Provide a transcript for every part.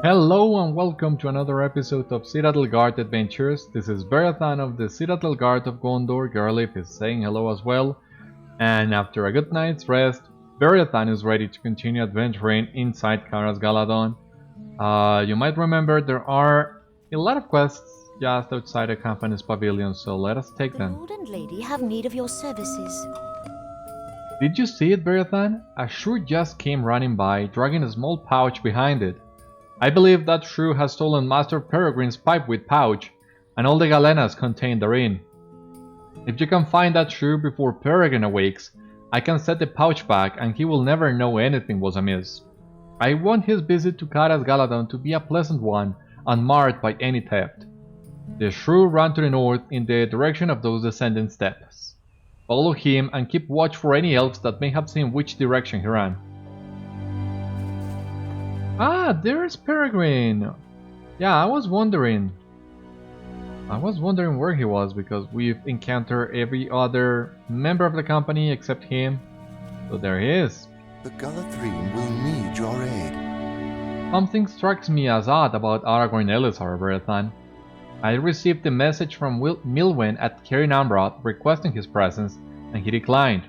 Hello and welcome to another episode of Citadel Guard Adventures. This is Beriathan of the Citadel Guard of Gondor. Garliff is saying hello as well. And after a good night's rest, Beriathan is ready to continue adventuring inside Caras Galadhon. You might remember there are a lot of quests just outside the company's pavilion, so let us take them. The lord and lady have need of your services. Did you see it, Beriathan? A shrew just came running by, dragging a small pouch behind it. I believe that shrew has stolen Master Peregrine's pipe with pouch, and all the galenas contained therein. If you can find that shrew before Peregrine awakes, I can set the pouch back and he will never know anything was amiss. I want his visit to Caras Galadhon to be a pleasant one, unmarred by any theft. The shrew ran to the north in the direction of those descending steps. Follow him and keep watch for any elves that may have seen which direction he ran. Ah, there's Peregrine! Yeah, I was wondering where he was because we've encountered every other member of the company except him. So there he is. The Galadriel will need your aid. Something strikes me as odd about Aragorn Elessar, Beriathan. I received a message from Milwen at Carin Amroth requesting his presence, and he declined.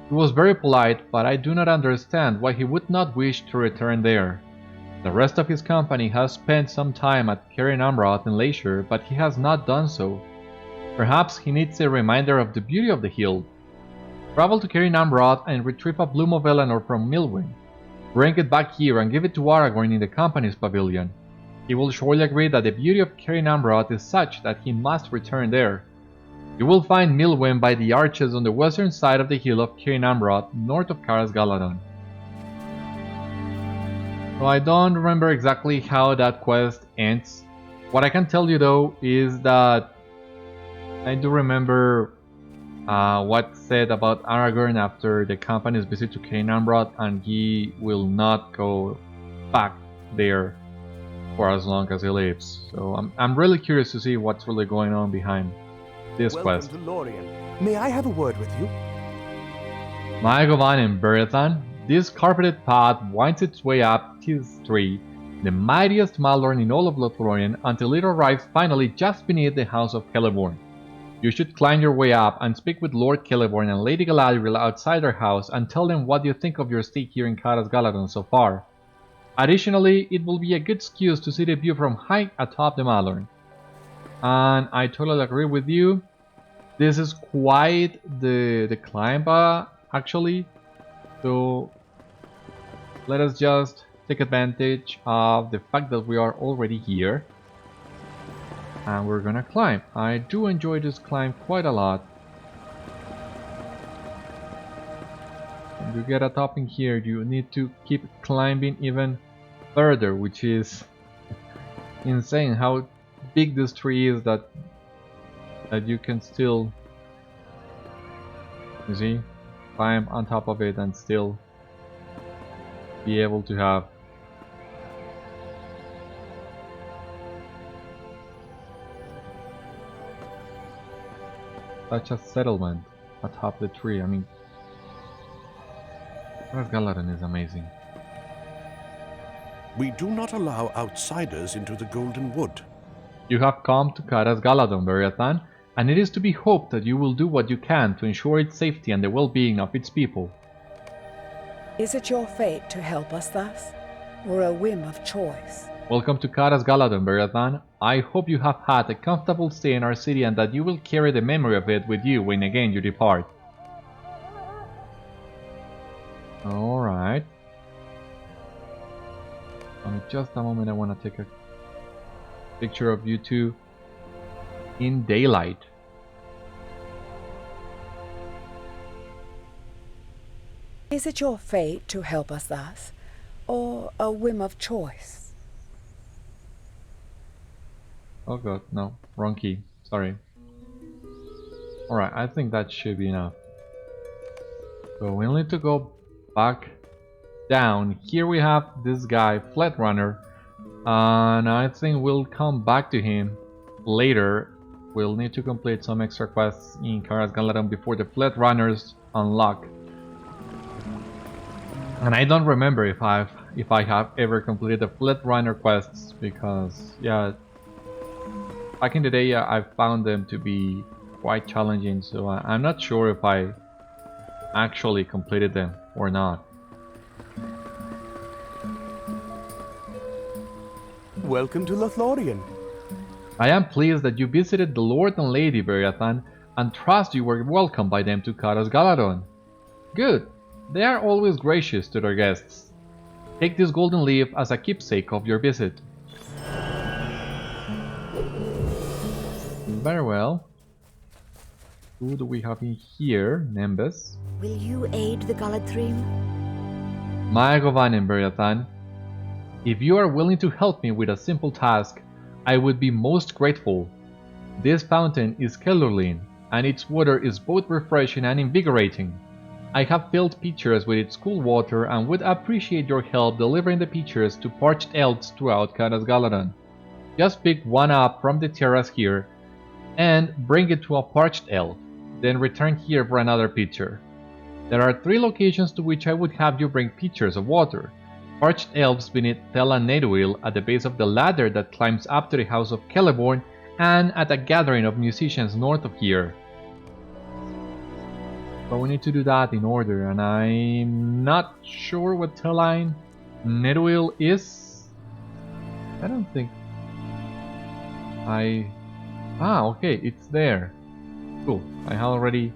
He was very polite, but I do not understand why he would not wish to return there. The rest of his company has spent some time at Carin Amroth in leisure, but he has not done so. Perhaps he needs a reminder of the beauty of the hill. Travel to Carin Amroth and retrieve a bloom of Eleanor from Milwen. Bring it back here and give it to Aragorn in the company's pavilion. He will surely agree that the beauty of Carin Amroth is such that he must return there. You will find Milwen by the arches on the western side of the hill of Carin Amroth, north of Caras Galadhon. So I don't remember exactly how that quest ends. What I can tell you though is that I do remember what's said about Aragorn after the company's visit to Cain Amroth, and he will not go back there for as long as he lives. So I'm really curious to see what's really going on behind this quest. Welcome to Lorien. May I have a word with you? Maegovan and Beriathan. This carpeted path winds its way up Tis Tree, the mightiest Malorn in all of Lothlorien, until it arrives finally just beneath the house of Celeborn. You should climb your way up and speak with Lord Celeborn and Lady Galadriel outside their house and tell them what you think of your stay here in Caras Galadhon so far. Additionally, it will be a good excuse to see the view from high atop the Malorn. And I totally agree with you. This is quite the climb actually. So let us just take advantage of the fact that we are already here. And we're gonna climb. I do enjoy this climb quite a lot. When you get a topping here, you need to keep climbing even further, which is insane how big this tree is that you can still, you see, climb on top of it and still be able to have such a settlement atop the tree. I mean, Caras Galadhon is amazing. We do not allow outsiders into the Golden Wood. You have come to Caras Galadhon, Beriathan, and it is to be hoped that you will do what you can to ensure its safety and the well-being of its people. Is it your fate to help us thus, or a whim of choice? Welcome to Caras Galadhon, Beriathan. I hope you have had a comfortable stay in our city and that you will carry the memory of it with you when again you depart. Alright. Just a moment, I want to take a picture of you two in daylight. Is it your fate to help us thus, or a whim of choice? Oh god, no, wrong key, sorry. Alright, I think that should be enough. So we'll need to go back down. Here we have this guy, flet-runner, and I think we'll come back to him later. We'll need to complete some extra quests in Caras Galadhon before the flet-runners unlock. And I don't remember if I have ever completed the flet-runner quests, because yeah, back in the day I found them to be quite challenging, so I'm not sure if I actually completed them or not. Welcome to Lothlorien. I am pleased that you visited the Lord and Lady Beriathan, and trust you were welcomed by them to Caras Galadhon. Good. They are always gracious to their guests. Take this golden leaf as a keepsake of your visit. Very well. Who do we have in here? Lembas. Will you aid the Galadriel? My Govanen, Beriathan. If you are willing to help me with a simple task, I would be most grateful. This fountain is Celúrlin, and its water is both refreshing and invigorating. I have filled pitchers with its cool water and would appreciate your help delivering the pitchers to parched elves throughout Caras Galadhon. Just pick one up from the terrace here and bring it to a parched elf, then return here for another pitcher. There are 3 locations to which I would have you bring pitchers of water. Parched elves beneath Tel and Núrelleth at the base of the ladder that climbs up to the house of Celeborn, and at a gathering of musicians north of here. But we need to do that in order, and I'm not sure what Telline Núrelleth is. I don't think okay, it's there. Cool, I have already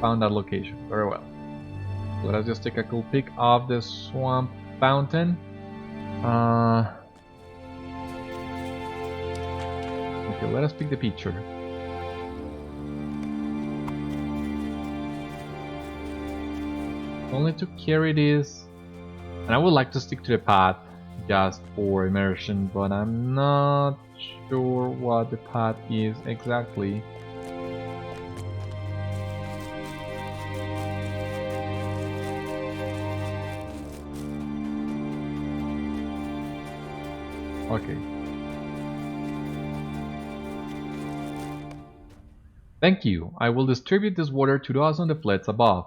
found that location. Very well. Let us just take a cool peek of the swamp fountain. Okay, let us pick the picture. Only to carry this, and I would like to stick to the path just for immersion, but I'm not sure what the path is exactly. Okay. Thank you. I will distribute this water to those on the flats above.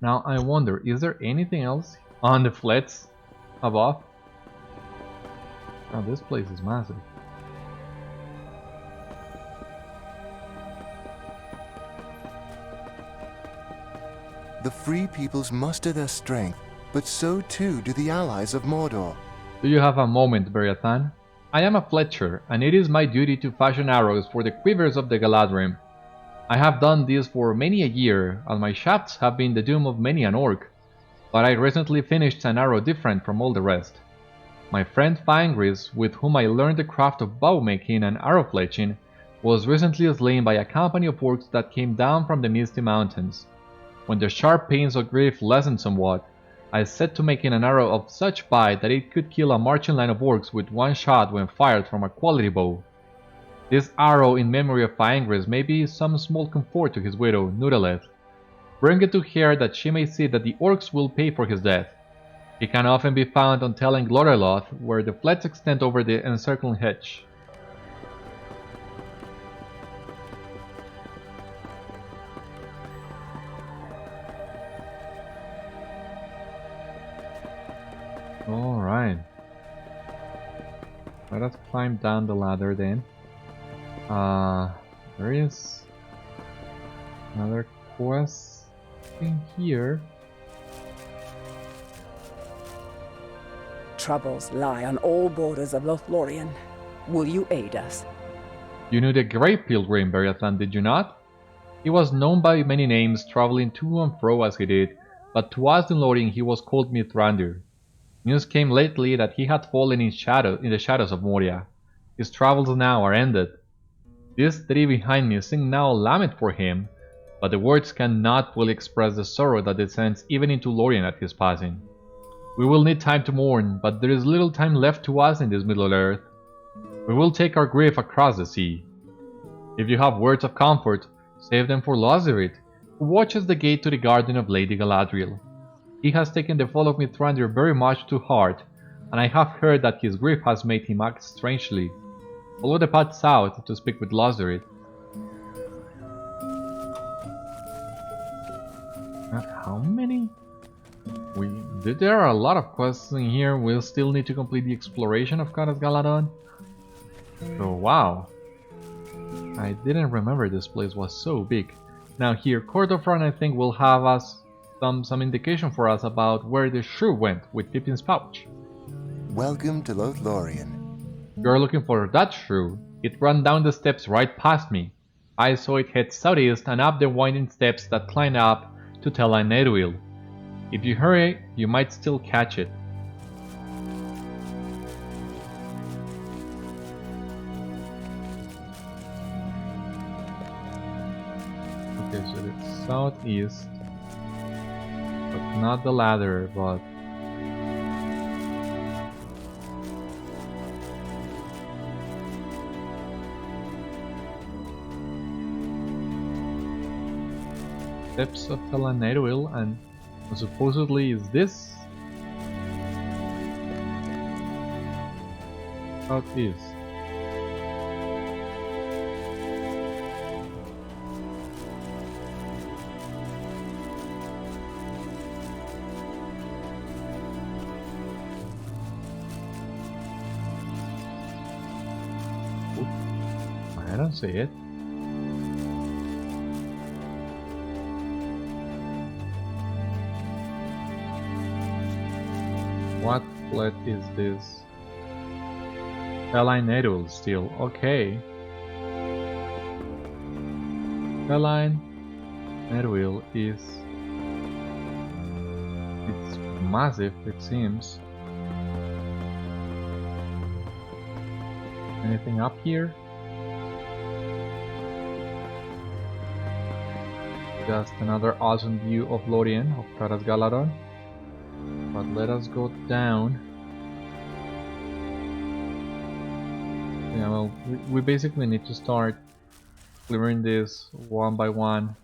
Now I wonder, is there anything else on the flats above? Oh, this place is massive. The free peoples muster their strength, but so too do the allies of Mordor. Do you have a moment, Beriathan? I am a fletcher, and it is my duty to fashion arrows for the quivers of the Galadriel. I have done this for many a year, and my shafts have been the doom of many an orc, but I recently finished an arrow different from all the rest. My friend Faengris, with whom I learned the craft of bow making and arrow fletching, was recently slain by a company of orcs that came down from the Misty Mountains. When the sharp pains of grief lessened somewhat, I set to making an arrow of such bite that it could kill a marching line of orcs with one shot when fired from a quality bow. This arrow in memory of Faengris may be some small comfort to his widow, Núrelleth. Bring it to her that she may see that the orcs will pay for his death. He can often be found on Tel and Núrelleth, where the flats extend over the encircling hedge. Alright. Let us climb down the ladder then. There is another quest in here. Troubles lie on all borders of Lothlorien. Will you aid us? You knew the Great Pilgrim, Beriathan, did you not? He was known by many names, traveling to and fro as he did, but to us in Lothlorien he was called Mithrandir. News came lately that he had fallen in the shadows of Moria. His travels now are ended. These 3 behind me sing now a lament for him, but the words cannot fully express the sorrow that descends even into Lorien at his passing. We will need time to mourn, but there is little time left to us in this Middle-earth. We will take our grief across the sea. If you have words of comfort, save them for Lothlorien, who watches the gate to the garden of Lady Galadriel. He has taken the fall of Mithrandir very much to heart, and I have heard that his grief has made him act strangely. Follow the path south to speak with Lothlorien. How many There are a lot of quests in here. We'll still need to complete the exploration of Caras Galadhon. So wow. I didn't remember this place was so big. Now here, Court of Run I think will have us some indication for us about where the shrew went with Pippin's pouch. Welcome to Lothlorien. You're looking for that shrew. It ran down the steps right past me. I saw it head southeast and up the winding steps that climb up to Telain Neruil. If you hurry, you might still catch it. Okay, so it's southeast, but not the ladder, but steps of Telain Neruil, and supposedly is this southeast. Oop, I don't see it. What flet is this? Telain Neruil still, okay. Telain Neruil is... it's massive, it seems. Anything up here? Just another awesome view of Lorien, of Caras Galadhon. But let us go down. Yeah, well, we basically need to start clearing this one by one.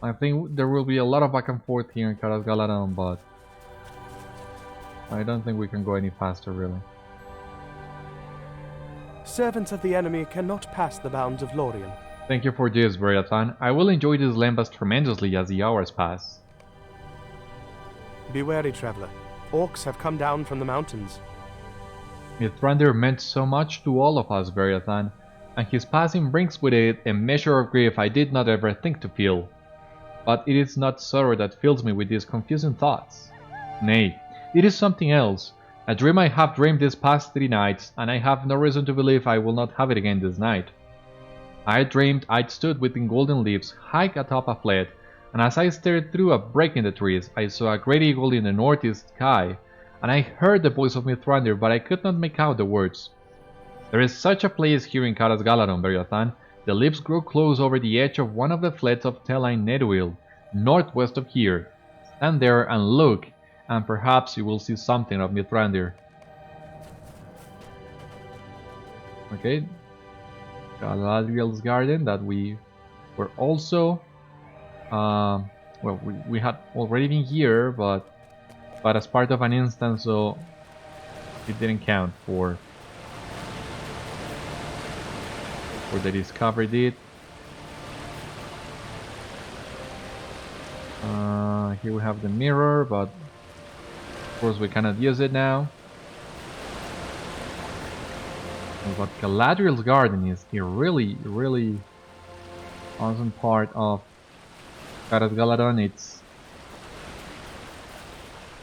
I think there will be a lot of back and forth here in Caras Galadhon, but I don't think we can go any faster, really. Servants of the enemy cannot pass the bounds of Lorien. Thank you for this, Beriathan. I will enjoy these Lembas tremendously as the hours pass. Be wary, traveler. Orcs have come down from the mountains. Mithrandir meant so much to all of us, Beriathan, and his passing brings with it a measure of grief I did not ever think to feel. But it is not sorrow that fills me with these confusing thoughts. Nay, it is something else, a dream I have dreamed these past 3 nights, and I have no reason to believe I will not have it again this night. I dreamed I stood within golden leaves, high atop a flet, and as I stared through a break in the trees, I saw a great eagle in the northeast sky, and I heard the voice of Mithrandir, but I could not make out the words. There is such a place here in Caras Galadhon, Beriathan. The leaves grow close over the edge of one of the flets of Telain Neruil, northwest of here. Stand there and look, and perhaps you will see something of Mithrandir. Okay, Galadriel's garden that we were also... well, we had already been here, but as part of an instance, so it didn't count for the discovery did. Here we have the mirror, but of course we cannot use it now. But Galadriel's garden is a really awesome part of Caras Galadhon. It's,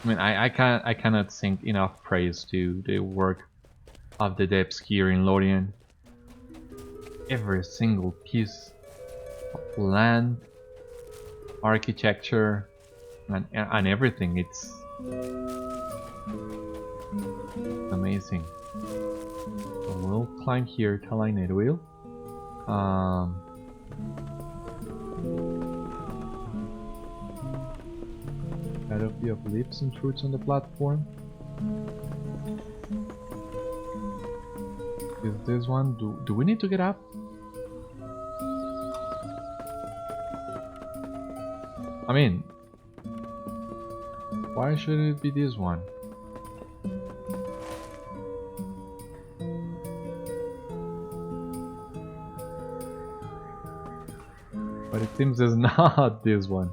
I mean, I cannot sing enough praise to the work of the devs here in Lorien. Every single piece of land, architecture, and everything, it's amazing. So we'll climb here, Telain Neruil. Canopy of leaves and fruits on the platform. Is this one? Do we need to get up? I mean, why should it be this one? But it seems it's not this one.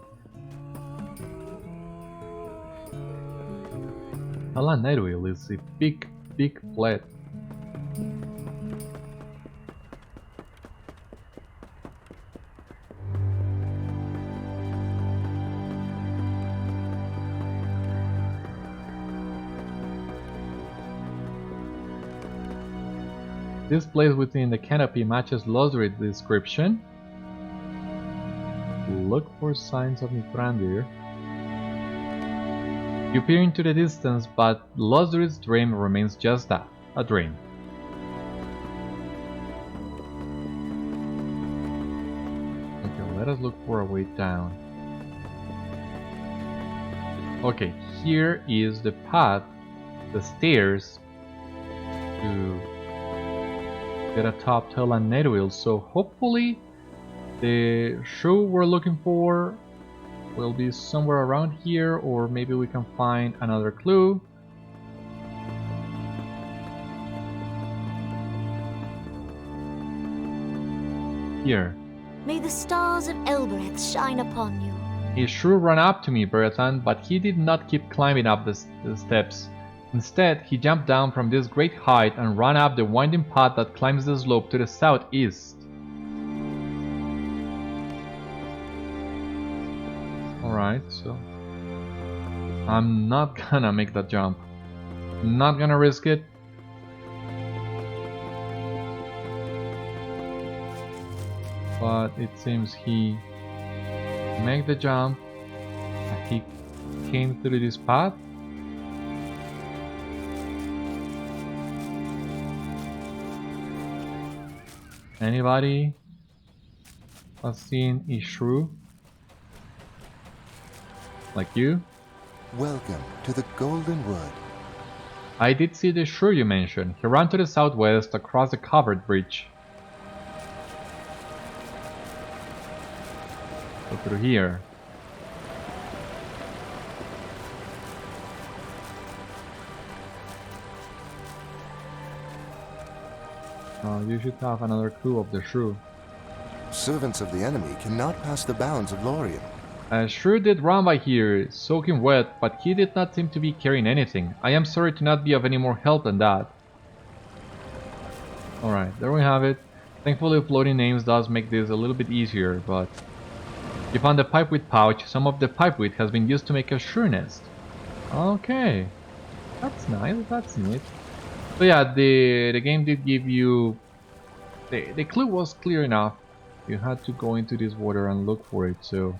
Neruil is a big flat. This place within the canopy matches Lothrid's description. Look for signs of Mithrandir. You peer into the distance, but Lothrid's dream remains just that, a dream. Okay, let us look for a way down. Okay, here is the path, the stairs to get atop Neruil, so hopefully the shoe we're looking for will be somewhere around here, or maybe we can find another clue. Here. May the stars of Elbereth shine upon you. He sure ran up to me, Beriathan, but he did not keep climbing up the steps. Instead, he jumped down from this great height and ran up the winding path that climbs the slope to the southeast. Alright, so I'm not gonna make that jump. I'm not gonna risk it. But it seems he made the jump. He came through this path. Anybody has seen a shrew? Like you? Welcome to the Golden Wood. I did see the shrew you mentioned. He ran to the southwest across the covered bridge. Go through here. You should have another clue of the shrew. Servants of the enemy cannot pass the bounds of Lorien. A shrew did run by here, soaking wet, but he did not seem to be carrying anything. I am sorry to not be of any more help than that. Alright, there we have it. Thankfully floating names does make this a little bit easier, but... You found the pipeweed pouch. Some of the pipeweed has been used to make a shrew nest. Okay. That's nice, that's neat. So yeah, the game did give you... The clue was clear enough. You had to go into this water and look for it, so...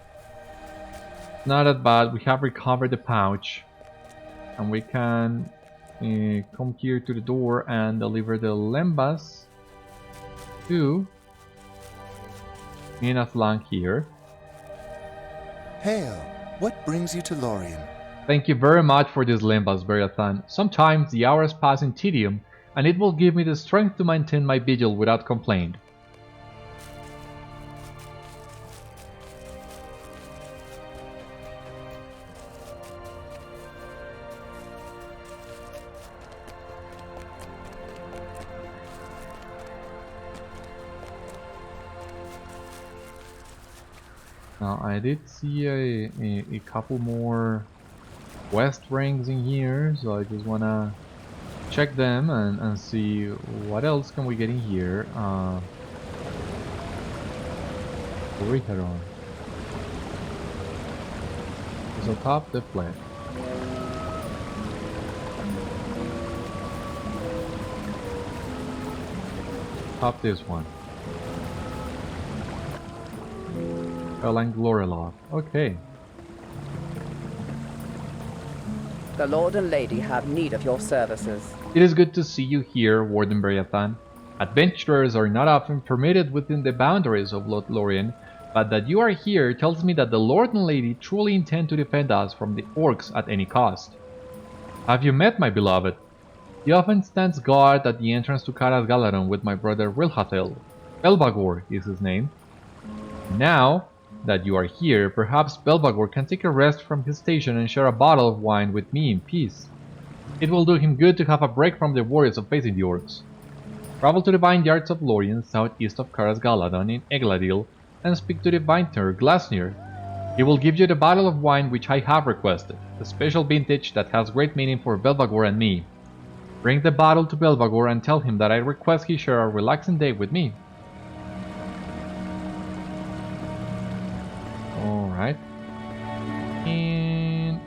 Not that bad. We have recovered the pouch. And we can come here to the door and deliver the Lembas to Mina Flank here. Hail! What brings you to Lorien? Thank you very much for this Lembas, Beriathan. Sometimes the hours pass in tedium, and it will give me the strength to maintain my vigil without complaint. Now, I did see a couple more quest rings in here, so I just wanna check them and see what else can we get in here. Beriathan. So top the flat. Top this one. And Núrelleth. Okay. The Lord and Lady have need of your services. It is good to see you here, Warden Beriathan. Adventurers are not often permitted within the boundaries of Lothlorien, but that you are here tells me that the Lord and Lady truly intend to defend us from the Orcs at any cost. Have you met my beloved? He often stands guard at the entrance to Caras Galadhon with my brother Wilhathel. Belbagor is his name. Now that you are here, perhaps Belbagor can take a rest from his station and share a bottle of wine with me in peace. It will do him good to have a break from the worries of facing the Orcs. Travel to the vineyards of Lorien, southeast of Caras Galadhon in Egladil, and speak to the vintner Glasnir. He will give you the bottle of wine which I have requested, a special vintage that has great meaning for Belvagor and me. Bring the bottle to Belvagor and tell him that I request he share a relaxing day with me. Alright. And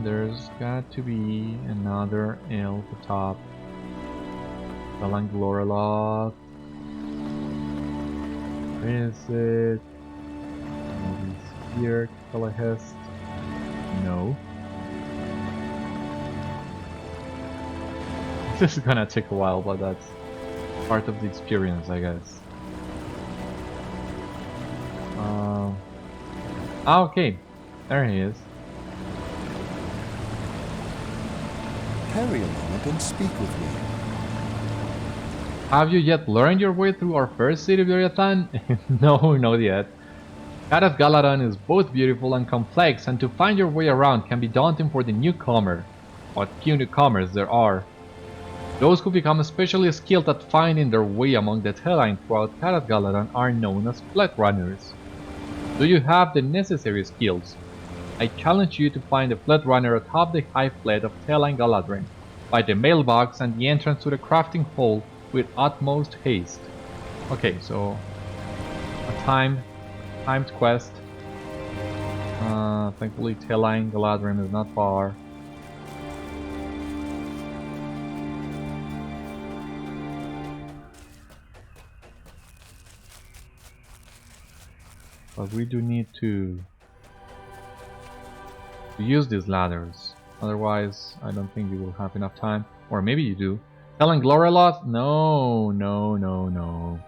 there's got to be another elf atop. Núrelleth. Where is it? Here, Núrelleth. No. This is gonna take a while, but that's part of the experience, I guess. Okay, there he is. Tarry a moment and speak with me. Have you yet learned your way through our first city, Beriathan? No, not yet. Caras Galadhon is both beautiful and complex, and to find your way around can be daunting for the newcomer. What few newcomers there are. Those who become especially skilled at finding their way among the terrain throughout Caras Galadhon are known as flet-runners. Do you have the necessary skills? I challenge you to find a flet-runner atop the high flet of Galadriel, by the mailbox and the entrance to the crafting hall with utmost haste. Okay, so a timed quest. Thankfully Galadriel is not far. But we do need to use these ladders. Otherwise, I don't think you will have enough time. Or maybe you do. Telling Núrelleth? No, no, no, no.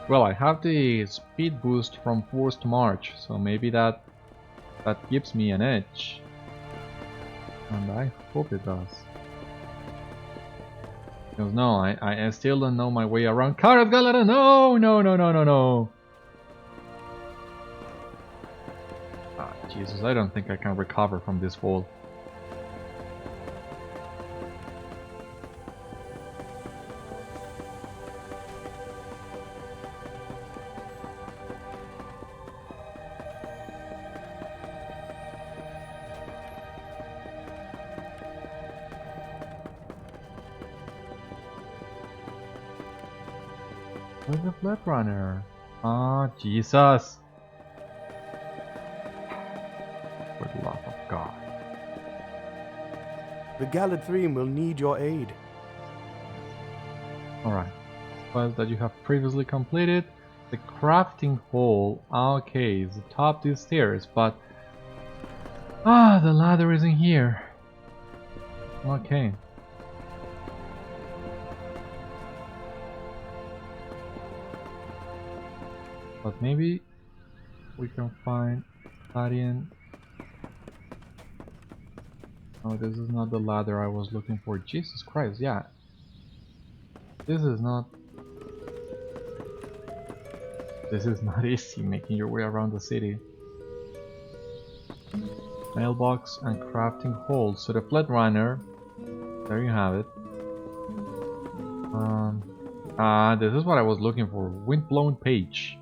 Well, I have the speed boost from forced march, so maybe that gives me an edge. And I hope it does. Because no, I still don't know my way around Caras Galadhon. No, no, no, no, no, no. Ah, Jesus, I don't think I can recover from this fall. Where's the flet-runner? Ah, Jesus! For the love of God. The Galadriel will need your aid. Alright. Quest that you have previously completed. The crafting hall. Okay, it's atop these stairs, but... Ah, the ladder isn't here. Okay. But maybe we can find Larian. Oh, this is not the ladder I was looking for. Jesus Christ, yeah. This is not easy, making your way around the city. Mailbox and crafting hall. So the flet-runner, there you have it. This is what I was looking for. Windblown page.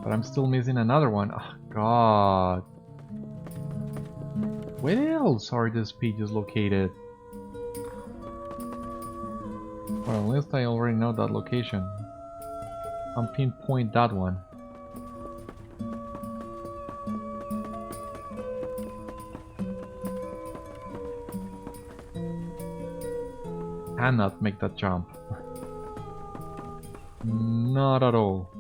But I'm still missing another one. Oh, God. Where else are these pages located? Well, at least I already know that location. I'll pinpoint that one. Cannot make that jump. Not at all.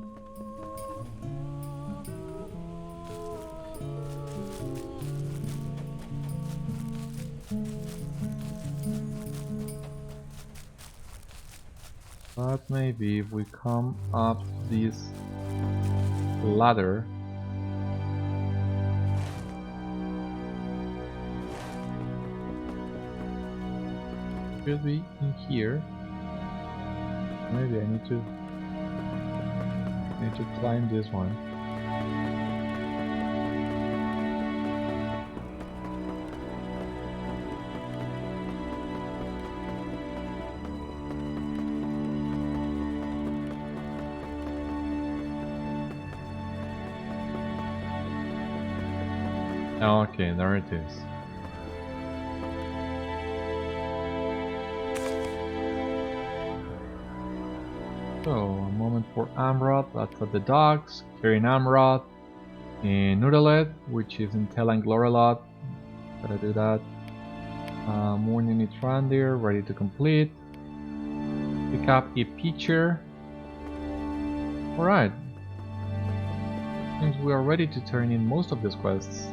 But maybe if we come up this ladder, should be in here. Maybe I need to climb this one. Okay, there it is. So, a moment for Amroth, that's at the docks. Carrying Amroth. In Núrelleth, which is in Tel and Núrelleth. Gotta do that. Mourning Mithrandir, ready to complete. Pick up a pitcher. Alright. Seems we are ready to turn in most of these quests.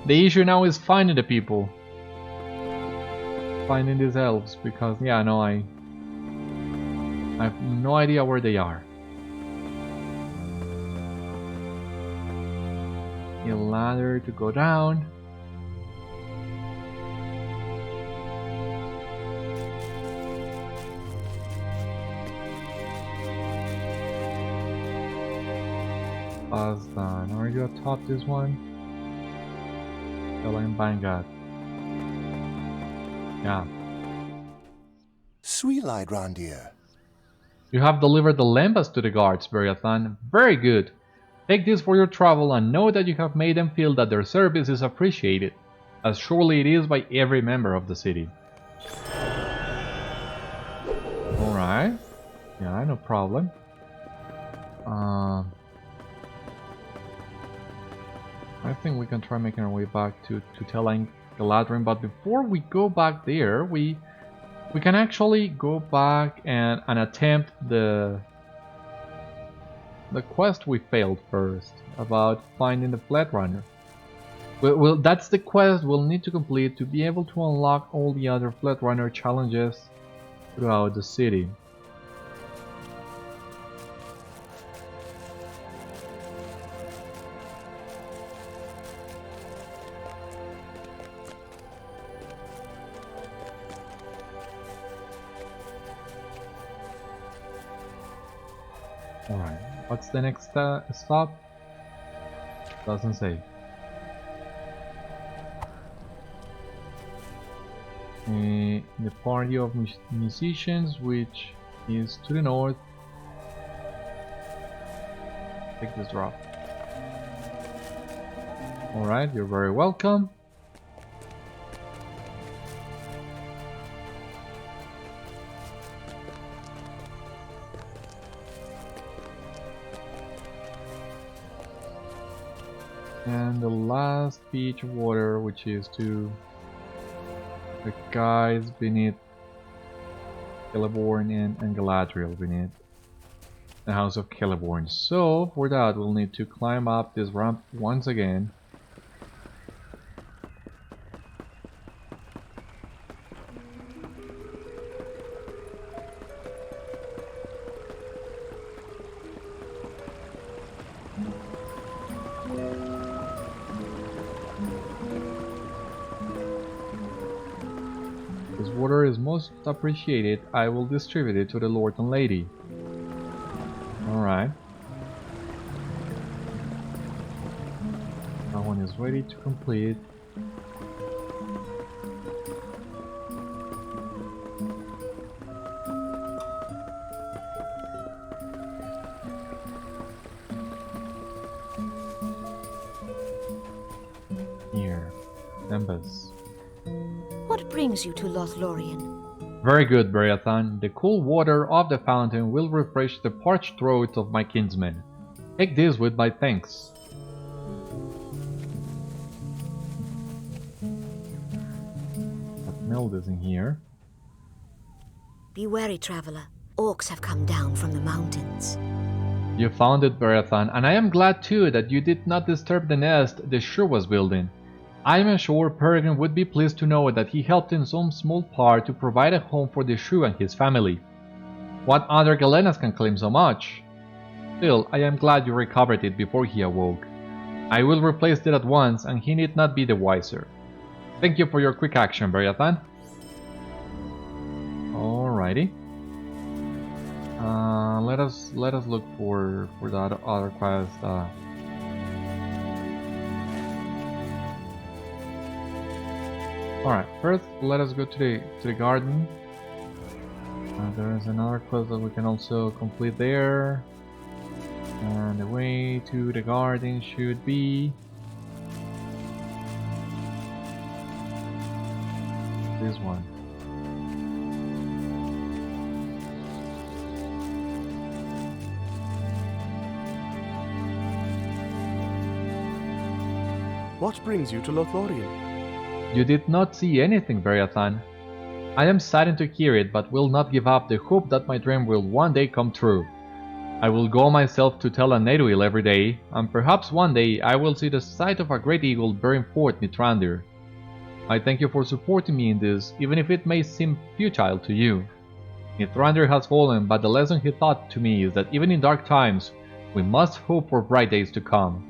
The issue now is finding the people. Finding these elves, because yeah, no, I have no idea where they are. A ladder to go down. Pass done. Are you atop this one? Elaine Bangat. Yeah. Sweet Mithrandir. You have delivered the Lembas to the guards, Beriathan. Very good. Take this for your travel and know that you have made them feel that their service is appreciated, as surely it is by every member of the city. Alright. Yeah, no problem. I think we can try making our way back to telling Galadriel, but before we go back there, we can actually go back and attempt the quest we failed first, about finding the flet-runner. Well, that's the quest we'll need to complete to be able to unlock all the other flet-runner challenges throughout the city. Alright, what's the next stop? Doesn't say. The party of musicians, which is to the north. Take this drop. Alright, you're very welcome. And the last beach of water, which is to the guys beneath Celeborn and Galadriel beneath the House of Celeborn. So for that we'll need to climb up this ramp once again. Water is most appreciated, I will distribute it to the Lord and Lady. Alright. That one is ready to complete. Here, Lembas. What brings you to Lothlorien? Very good, Beriathan. The cool water of the fountain will refresh the parched throats of my kinsmen. Take this with my thanks. That Meld is in here. Be wary, traveler. Orcs have come down from the mountains. You found it, Beriathan, and I am glad too that you did not disturb the nest the Shrew was building. I am sure Peregrine would be pleased to know that he helped in some small part to provide a home for the Shrew and his family. What other Galenas can claim so much? Still, I am glad you recovered it before he awoke. I will replace it at once, and he need not be the wiser. Thank you for your quick action, Beriathan. Alrighty. Let us look for that other quest. Alright, first let us go to the garden. There is another quest that we can also complete there. And the way to the garden should be this one? What brings you to Lothlorien? You did not see anything, Beriathan. I am saddened to hear it, but will not give up the hope that my dream will one day come true. I will go myself to tell an Neduil every day, and perhaps one day I will see the sight of a great eagle bearing forth Mithrandir. I thank you for supporting me in this, even if it may seem futile to you. Mithrandir has fallen, but the lesson he taught to me is that even in dark times, we must hope for bright days to come.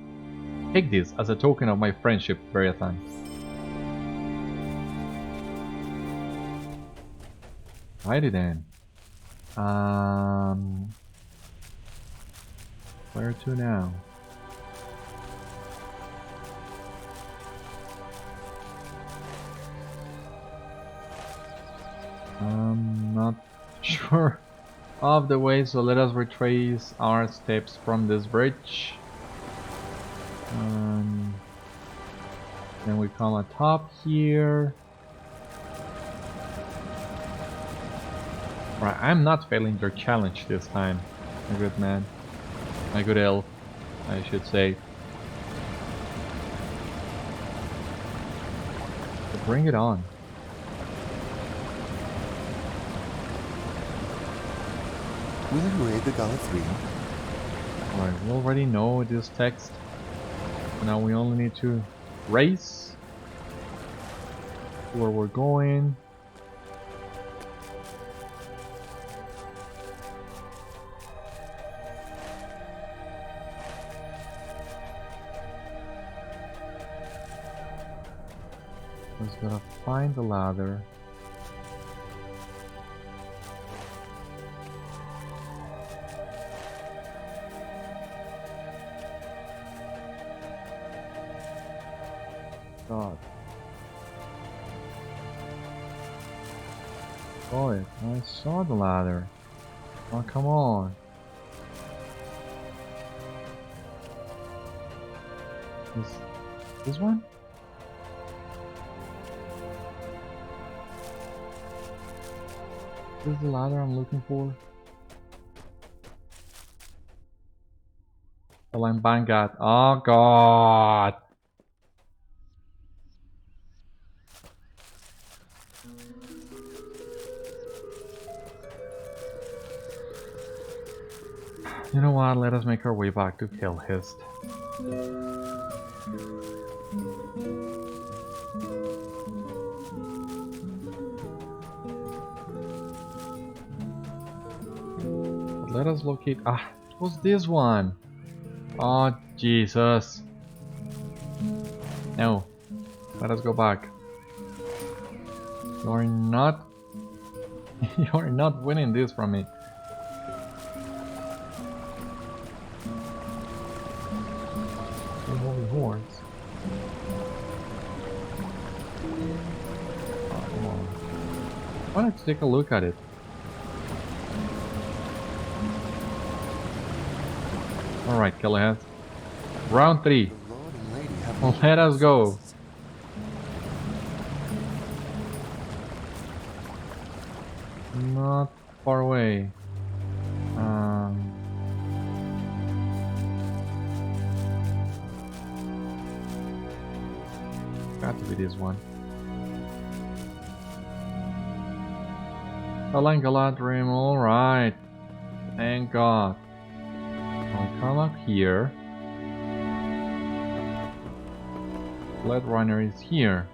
Take this as a token of my friendship, Beriathan. Righty then. Where to now? I'm not sure of the way, so let us retrace our steps from this bridge. Then we come atop here. Right, I'm not failing your challenge this time, my good man. My good elf, I should say. So bring it on. Will you raid the Galadriel? Alright, we already know this text. Now we only need to race where we're going. Just gotta find the ladder. God. Saw it. I saw the ladder. Oh, come on. This one? This is the ladder I'm looking for. Align Vanguard. Oh god. You know what? Let us make our way back to Kelhist. Let us locate. Ah, it was this one. Oh, Jesus. No. Let us go back. You're not. You're not winning this from me. Holy horns. Oh, come on. I wanted to take a look at it. Alright, Galahad. Round 3. Well, let us go. Not far away. Got to be this one. Align Galadriel, alright. Thank God. I'll come up here. Flet-runner is here.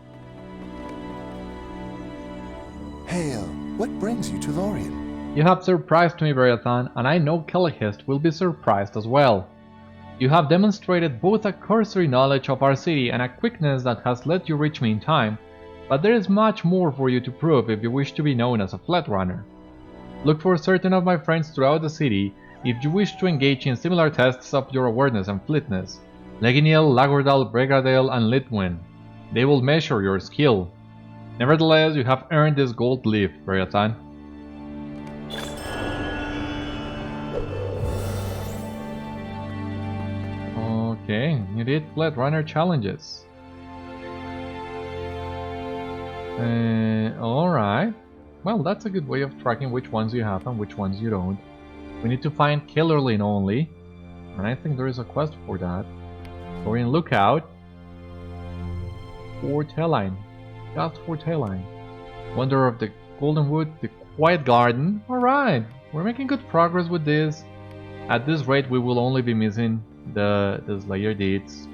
Hail! What brings you to Lorien? You have surprised me, Beriathan, and I know Kelhist will be surprised as well. You have demonstrated both a cursory knowledge of our city and a quickness that has let you reach me in time, but there is much more for you to prove if you wish to be known as a flet-runner. Look for certain of my friends throughout the city if you wish to engage in similar tests of your awareness and fleetness. Leginiel, Lagordal, Bregadale, and Litwin. They will measure your skill. Nevertheless, you have earned this gold leaf, Beriathan. Okay, you did flet-runner challenges. Alright. Well, that's a good way of tracking which ones you have and which ones you don't. We need to find Celúrlin only. And I think there is a quest for that. We're in Lookout. For Teline. Just for Teline. Wonder of the Golden Wood, the Quiet Garden. Alright. We're making good progress with this. At this rate, we will only be missing the Slayer deeds.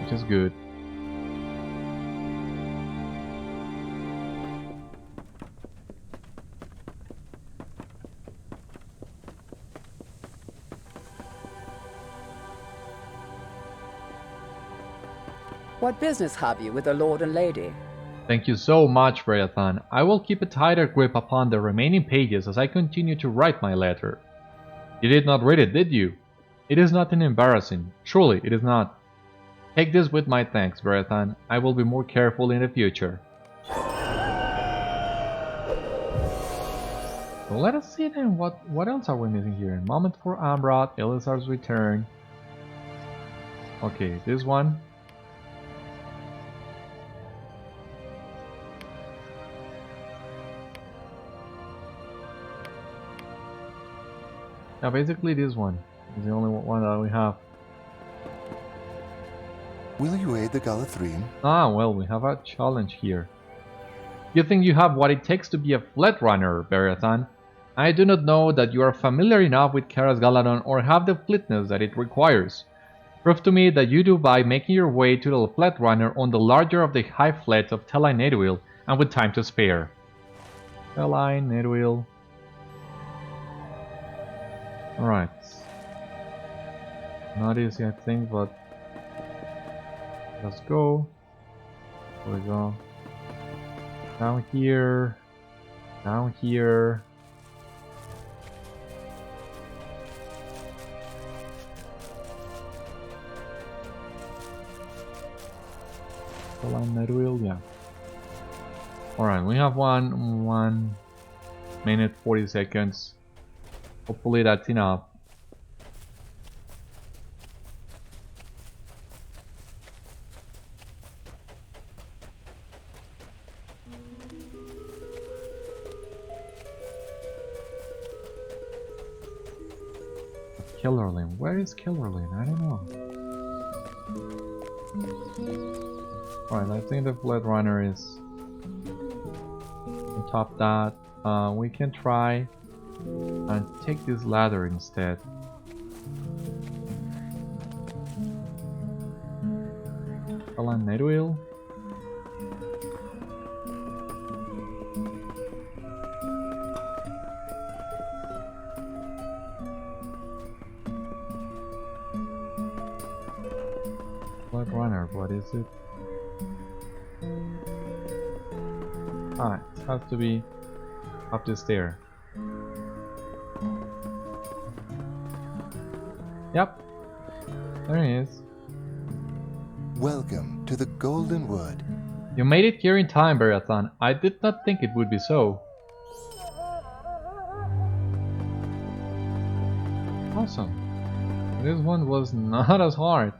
Which is good. What business have you with the Lord and Lady? Thank you so much, Beriathan. I will keep a tighter grip upon the remaining pages as I continue to write my letter. You did not read it, did you? It is nothing embarrassing. Truly, it is not. Take this with my thanks, Beriathan. I will be more careful in the future. So let us see then, what else are we missing here? Moment for Ambrot, Elazar's return. Okay, this one. Yeah, basically this one is the only one that we have. Will you aid the Galadriel? Ah, well, we have a challenge here. You think you have what it takes to be a flet-runner, Beriathan? I do not know that you are familiar enough with Caras Galadhon or have the fleetness that it requires. Prove to me that you do by making your way to the flet-runner on the larger of the high flets of Teline Nedwheel and with time to spare. Teline Nedwheel. Alright. Not easy, I think, but let's go. There we go. Down here. Down here. Teline Nedwheel, yeah. Alright, we have 1 minute 40 seconds. Hopefully that's enough. Celúrlin. Where is Celúrlin? I don't know. Alright, I think the flet-runner is on top that. We can try and take this ladder instead. Teline Nedwheel. Flet-runner, what is it? Ah, it has to be up the stair. Yep, there he is. Welcome to the Golden Wood. You made it here in time, Beriathan. I did not think it would be so. Awesome. This one was not as hard.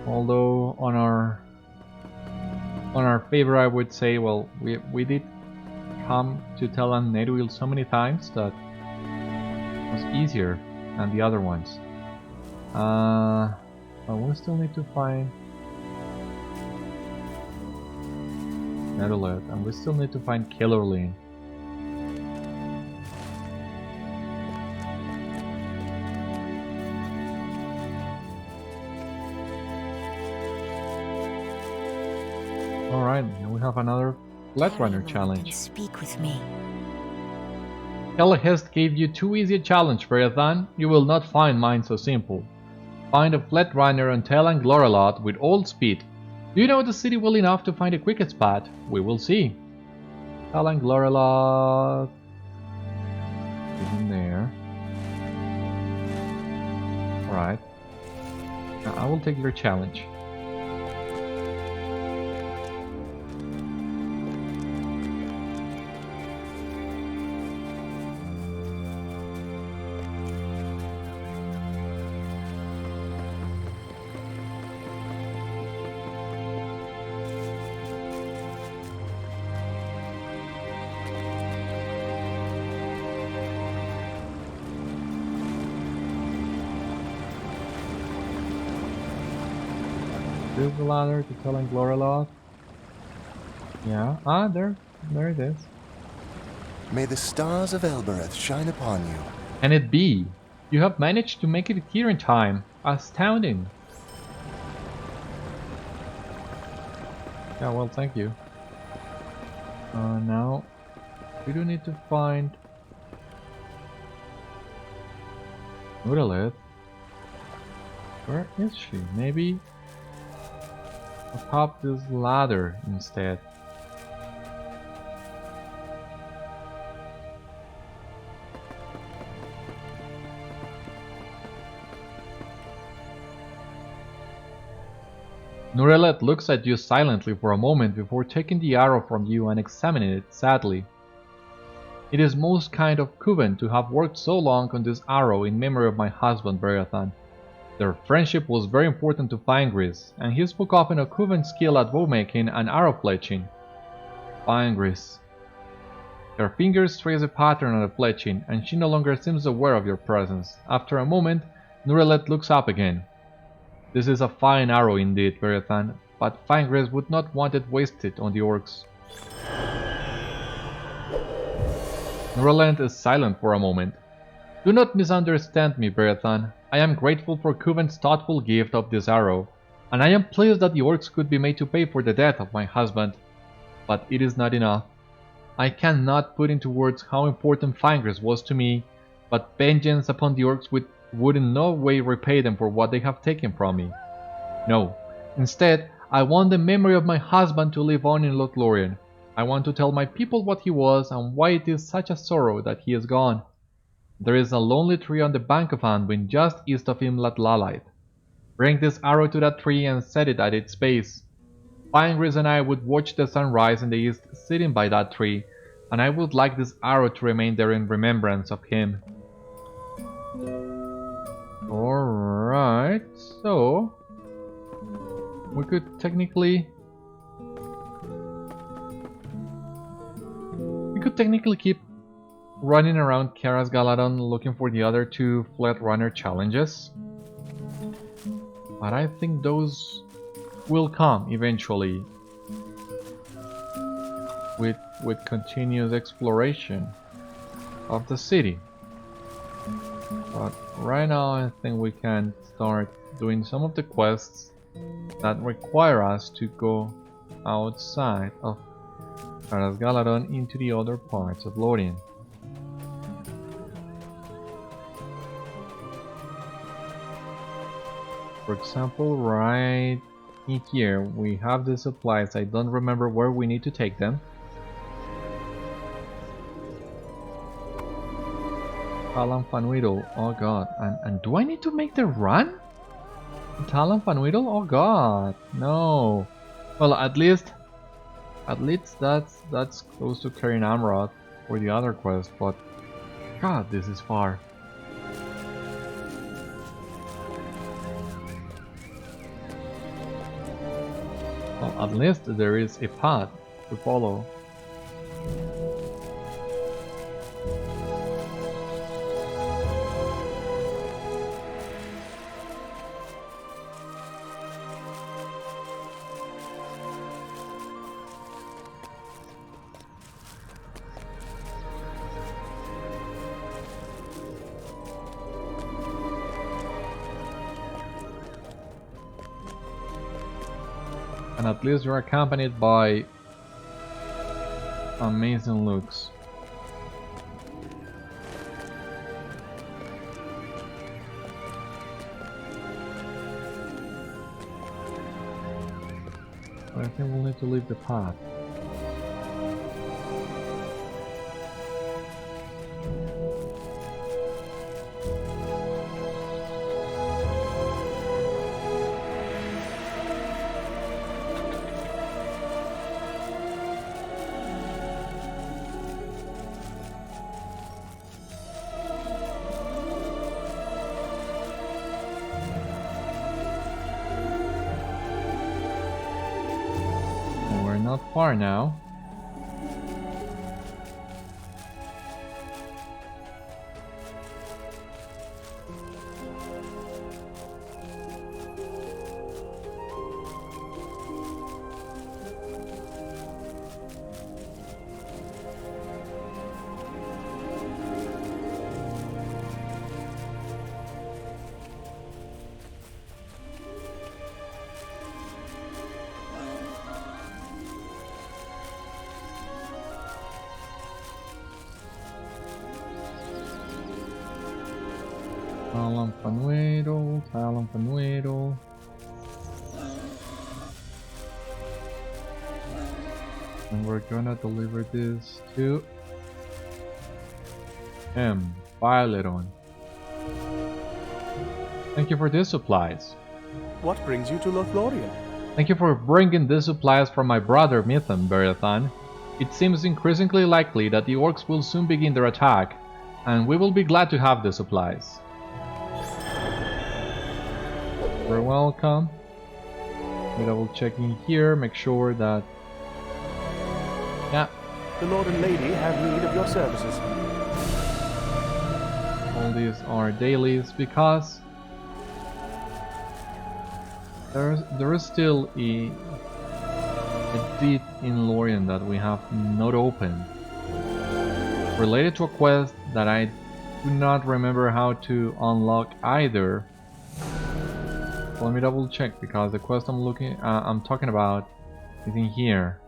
Although on our favor, I would say, well, we did come to Teline Nedwheel so many times that it was easier than the other ones. But we still need to find Núrelleth, and we still need to find Celúrlin. Alright, we have another flet-runner challenge. Speak with me. Celehest gave you too easy a challenge, Beriathan. You will not find mine so simple. Find a flet-runner on Teline Núrelleth with all speed. Do you know the city well enough to find the quickest path? We will see. Teline Núrelleth isn't there. Alright. Now I will take your challenge. is the ladder to telling Núrelleth? Yeah, there it is. May the stars of Elbereth shine upon you. Can it be? You have managed to make it here in time. Astounding. Yeah, well, thank you. Now, we do need to find Núrelleth. Where is she? Maybe atop this ladder instead. Núrelleth looks at you silently for a moment before taking the arrow from you and examining it sadly. It is most kind of Coven to have worked so long on this arrow in memory of my husband Beriathan. Their friendship was very important to Faengris, and he spoke often of Coven's skill at bowmaking and arrow fletching. Faengris. Her fingers trace a pattern on the fletching, and she no longer seems aware of your presence. After a moment, Núrelleth looks up again. This is a fine arrow indeed, Beriathan, but Faengris would not want it wasted on the Orcs. Núrelleth is silent for a moment. Do not misunderstand me, Beriathan. I am grateful for Coven's thoughtful gift of this arrow, and I am pleased that the Orcs could be made to pay for the death of my husband. But it is not enough. I cannot put into words how important Faengris was to me, but vengeance upon the Orcs would in no way repay them for what they have taken from me. No, instead, I want the memory of my husband to live on in Lothlorien. I want to tell my people what he was and why it is such a sorrow that he is gone. There is a lonely tree on the bank of Anduin just east of Imlat Lalite. Bring this arrow to that tree and set it at its base. Faengris and I would watch the sun rise in the east sitting by that tree, and I would like this arrow to remain there in remembrance of him. Alright, so we could technically keep running around Caras Galadhon looking for the other two flet-runner challenges, but I think those will come eventually with continuous exploration of the city. But right now I think we can start doing some of the quests that require us to go outside of Caras Galadhon into the other parts of Lothlorien. For example, right in here we have the supplies. I don't remember where we need to take them. Talan Fanwiddle, oh god, and do I need to make the run? Talan Fanwiddle, oh god, no. Well, at least that's close to Carin Amroth for the other quest, but god, this is far. Well, at least there is a path to follow. And at least you're accompanied by amazing looks. But I think we'll need to leave the path. Not far now. Panuelo, Talon Panuelo. And we're gonna deliver this to him, Beriathan. Thank you for these supplies. What brings you to Lothlorien? Thank you for bringing these supplies from my brother Mithrandir, Beriathan. It seems increasingly likely that the Orcs will soon begin their attack, and we will be glad to have the supplies. You're welcome. We double checking here, make sure that... Yeah, The Lord and Lady have need of your services. all these are dailies because there is still a deed in Lorien that we have not opened, related to a quest that I do not remember how to unlock either. Let me double check because the quest I'm talking about is in here.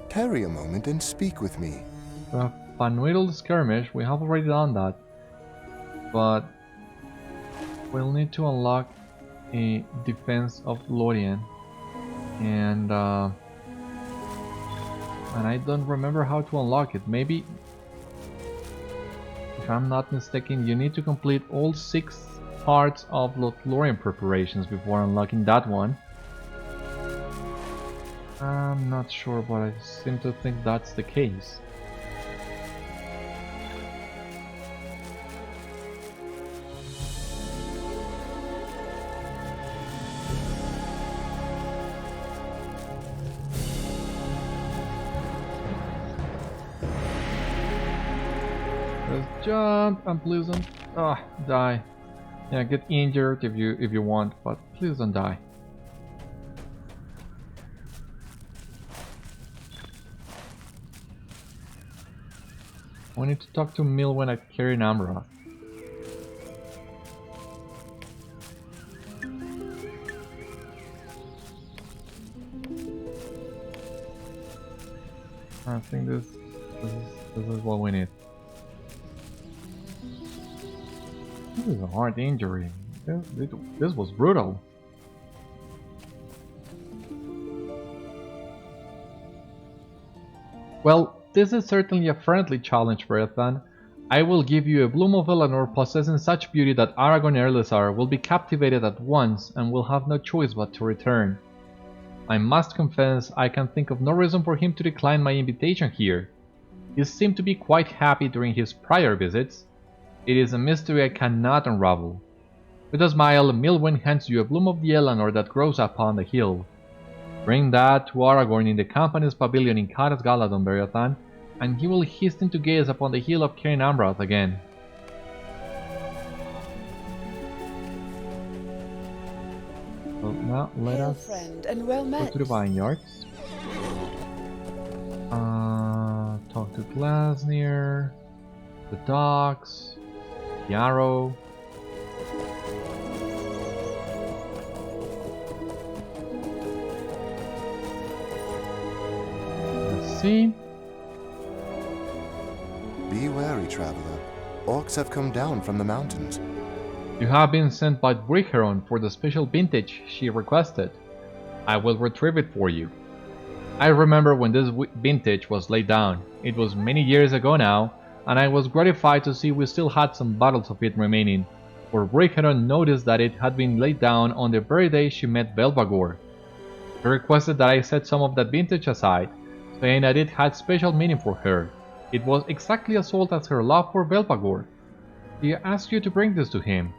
Tarry a moment and speak with me. The Panuelo skirmish, we have already done that, but we'll need to unlock a defense of Lorien, and I don't remember how to unlock it. Maybe, if I'm not mistaken, you need to complete all 6 parts of Lothlorien preparations before unlocking that one. I'm not sure, but I seem to think that's the case. Just jump and please don't die. Yeah, get injured if you want, but please don't die. We need to talk to Milwen at Caras Galadhon. I think this is what we need. This is a hard injury. This was brutal. Well, this is certainly a friendly challenge, Beriathan. I will give you a bloom of Eleanor possessing such beauty that Aragorn and Elessar will be captivated at once and will have no choice but to return. I must confess, I can think of no reason for him to decline my invitation here. He seemed to be quite happy during his prior visits. It is a mystery I cannot unravel. With a smile, Milwen hands you a bloom of the Eleanor that grows upon the hill. Bring that to Aragorn in the company's pavilion in Caras Galadhon, Beriathan, and he will hasten to gaze upon the hill of Caras Galadhon again. So now let Hail, us friend, and well go met. to the vineyards. Talk to Glasnir, the dogs, the arrow. Let's see. Be wary, traveler. Orcs have come down from the mountains. You have been sent by Beriathan for the special vintage she requested. I will retrieve it for you. I remember when this vintage was laid down. It was many years ago now, and I was gratified to see we still had some bottles of it remaining, for Beriathan noticed that it had been laid down on the very day she met Belphegor. She requested that I set some of that vintage aside, saying that it had special meaning for her. It was exactly as old as her love for Belphegor. She asked you to bring this to him.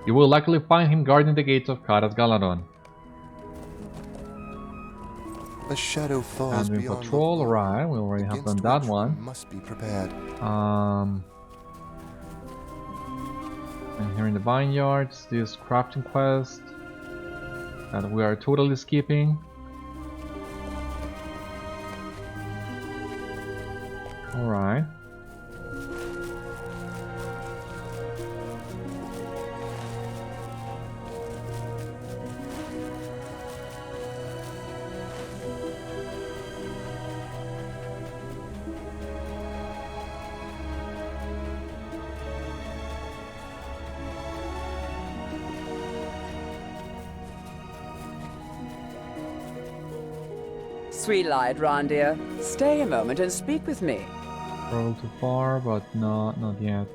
You will likely find him guarding the gates of Caras Galadhon. A shadow falls Admin beyond patrol, the alright, we already have done against that which one. we must be prepared. And here in the vineyards, this crafting quest that we are totally skipping. Alright. sweet light, Randir. Stay a moment and speak with me. Travel too far, but not yet.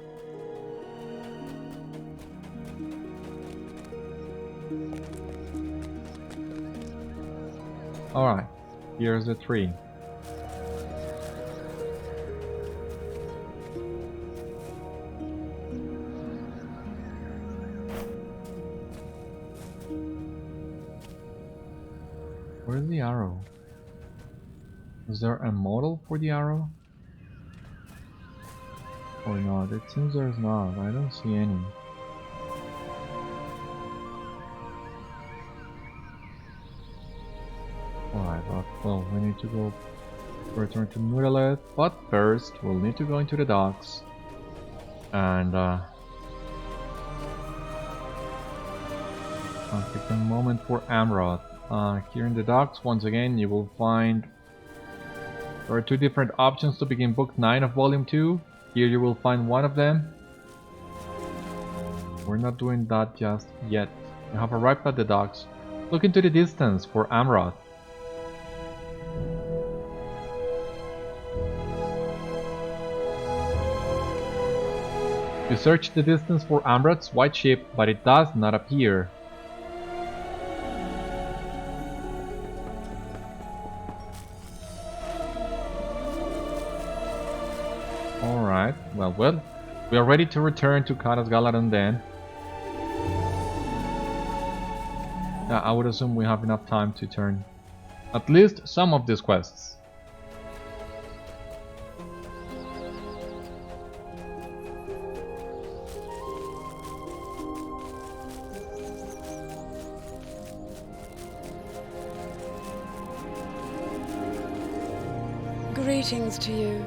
Alright, here's the tree. Where's the arrow? Is there a model for the arrow? Or not? It seems there's not. I don't see any. Alright, but well, we need to go return to Núrelleth, but first we'll need to go into the docks and take a moment for Amroth. Here in the docks, once again, you will find there are two different options to begin Book 9 of Volume 2. Here you will find one of them. We're not doing that just yet. You have arrived at the docks. Look into the distance for Amroth. You search the distance for Amroth's white ship, but it does not appear. Alright, well, we are ready to return to Caras Galadhon then. Yeah, I would assume we have enough time to turn at least some of these quests. Greetings to you.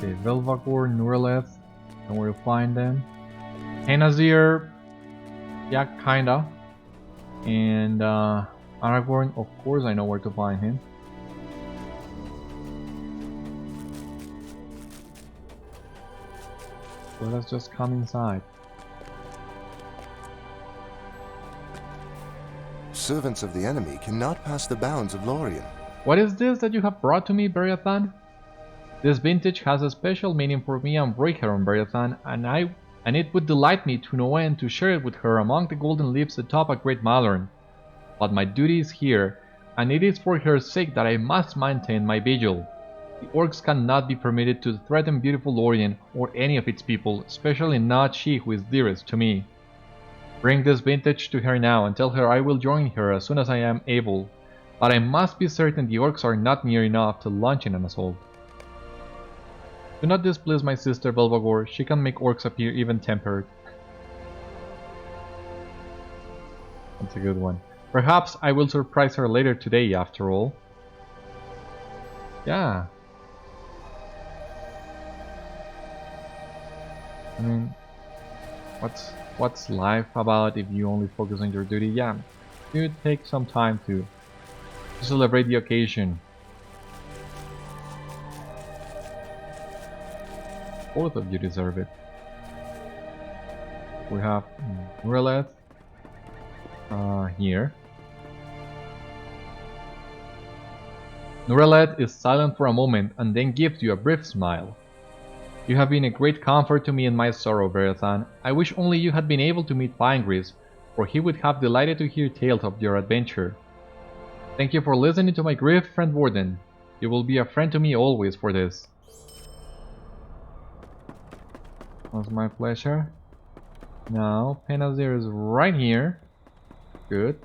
Okay, Velvagor, Núrelleth, and where you find them. Fenazir, yeah, kinda. And Aragorn, of course I know where to find him. So let's just come inside. Servants of the enemy cannot pass the bounds of Lorien. What is this that you have brought to me, Beriathan? This vintage has a special meaning for me and Beriathan, Beriathan, and it would delight me to no end to share it with her among the golden leaves atop a great Malorn. But my duty is here, and it is for her sake that I must maintain my vigil. The Orcs cannot be permitted to threaten beautiful Lorien or any of its people, especially not she who is dearest to me. Bring this vintage to her now and tell her I will join her as soon as I am able, but I must be certain the Orcs are not near enough to launch an assault. Do not displease my sister Velvagor, she can make Orcs appear even-tempered. That's a good one. Perhaps I will surprise her later today, after all. Yeah. I mean, what's life about if you only focus on your duty? Yeah, you take some time to celebrate the occasion. Both of you deserve it. We have Núrelleth here. Núrelleth is silent for a moment and then gives you a brief smile. You have been a great comfort to me in my sorrow, Beriathan. I wish only you had been able to meet Faengris, for he would have delighted to hear tales of your adventure. Thank you for listening to my grief, friend Warden. You will be a friend to me always for this. It was my pleasure. Now, Fenazir is right here. Good.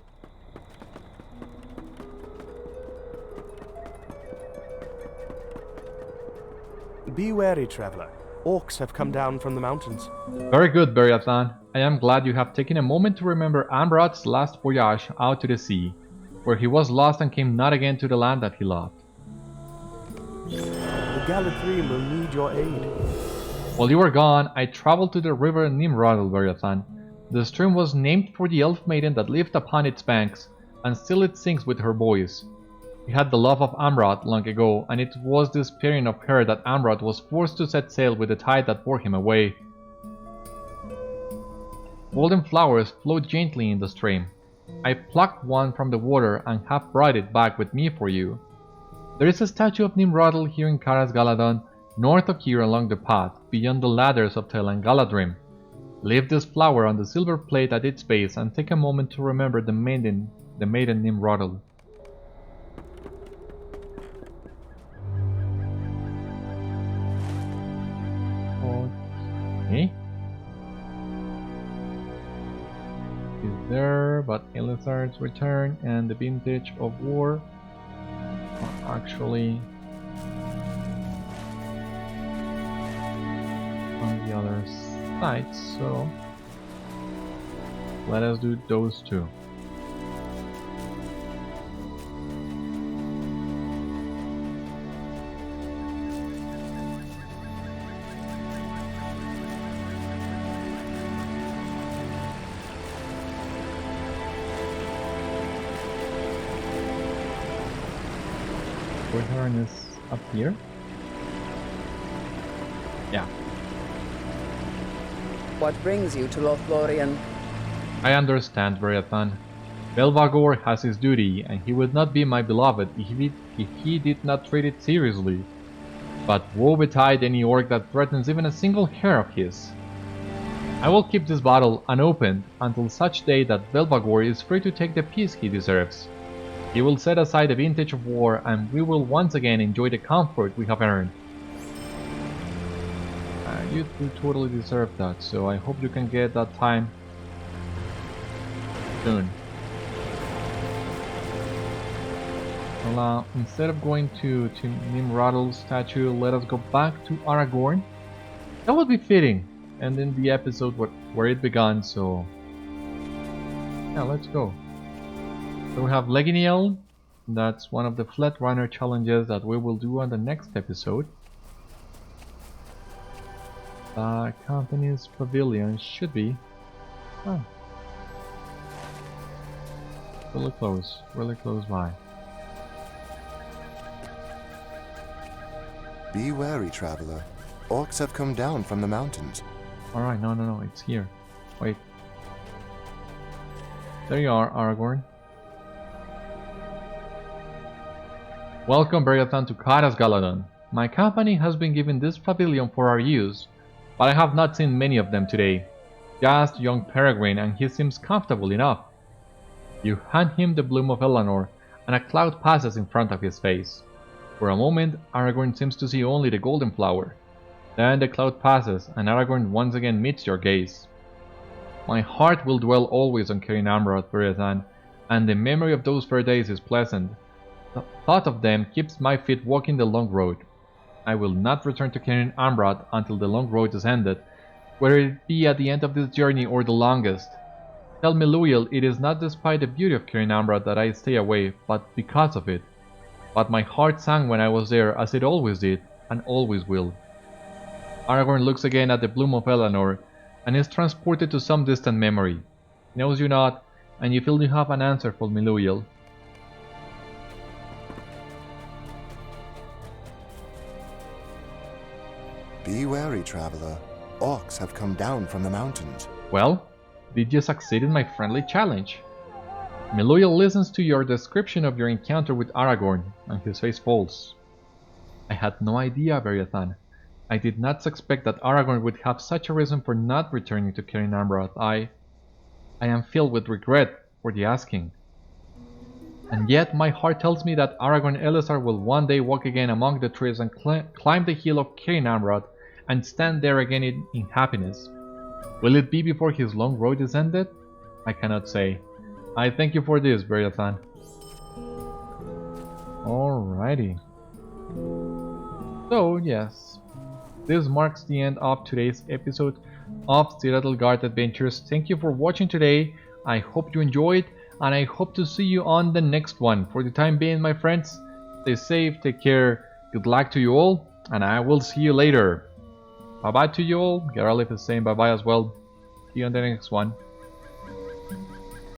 Be wary, traveler. Orcs have come down from the mountains. Very good, Beriathan. I am glad you have taken a moment to remember Amroth's last voyage out to the sea, where he was lost and came not again to the land that he loved. The Galadriel will need your aid. While you were gone, I traveled to the river Nimrodel, Beriathan. The stream was named for the elf maiden that lived upon its banks, and still it sings with her voice. He had the love of Amroth long ago, and it was despairing of her that Amroth was forced to set sail with the tide that bore him away. Golden flowers float gently in the stream. I plucked one from the water and have brought it back with me for you. There is a statue of Núrelleth here in Caras Galadhon, north of here along the path, beyond the ladders of Tel and Galadrim. Leave this flower on the silver plate at its base and take a moment to remember the maiden Núrelleth. Okay. Is there, but Elizard's return and the vintage of war are actually on the other side, so let us do those two. Beriathan is up here. Yeah. What brings you to Lothlorien? I understand, Beriathan. Belvagor has his duty, and he would not be my beloved if he did not treat it seriously. But woe betide any orc that threatens even a single hair of his. I will keep this battle unopened until such day that Belvagor is free to take the peace he deserves. He will set aside the vintage of war, and we will once again enjoy the comfort we have earned. You two totally deserve that, so I hope you can get that time soon. Well, instead of going to Núrelleth's statue, let us go back to Aragorn. That would be fitting, and in the episode where it began, so yeah, let's go. So we have Leginiel. That's one of the flet-runner challenges that we will do on the next episode. The company's pavilion should be really close by. Be wary, traveler. Orcs have come down from the mountains. Alright, no, it's here. Wait. There you are, Aragorn. Welcome, Beriathan, to Caras Galadhon. My company has been given this pavilion for our use, but I have not seen many of them today. Just young Peregrine, and he seems comfortable enough. You hand him the bloom of Eleanor, and a cloud passes in front of his face. For a moment, Aragorn seems to see only the golden flower. Then the cloud passes, and Aragorn once again meets your gaze. My heart will dwell always on Carin Amroth, Beriathan, and the memory of those fair days is pleasant. The thought of them keeps my feet walking the long road. I will not return to Carin Amroth until the long road is ended, whether it be at the end of this journey or the longest. Tell me, Loyal, it is not despite the beauty of Carin Amroth that I stay away, but because of it. But my heart sang when I was there, as it always did, and always will. Aragorn looks again at the bloom of Eleanor, and is transported to some distant memory. He knows you not, and you feel you have an answer for me, Loyal. Be wary, traveler. Orcs have come down from the mountains. Well, did you succeed in my friendly challenge? Meloyal listens to your description of your encounter with Aragorn, and his face falls. I had no idea, Beriathan. I did not suspect that Aragorn would have such a reason for not returning to Carin Amroth. I am filled with regret for the asking. And yet my heart tells me that Aragorn Elessar will one day walk again among the trees and climb the hill of Carin Amroth and stand there again in happiness. Will it be before his long road is ended? I cannot say. I thank you for this, Beriathan. Alrighty. So, yes. This marks the end of today's episode of Citadel Guard Adventures. Thank you for watching today. I hope you enjoyed, and I hope to see you on the next one. For the time being, my friends, stay safe, take care, good luck to you all, and I will see you later. Bye bye to you all. Geralif is saying bye bye as well. See you on the next one.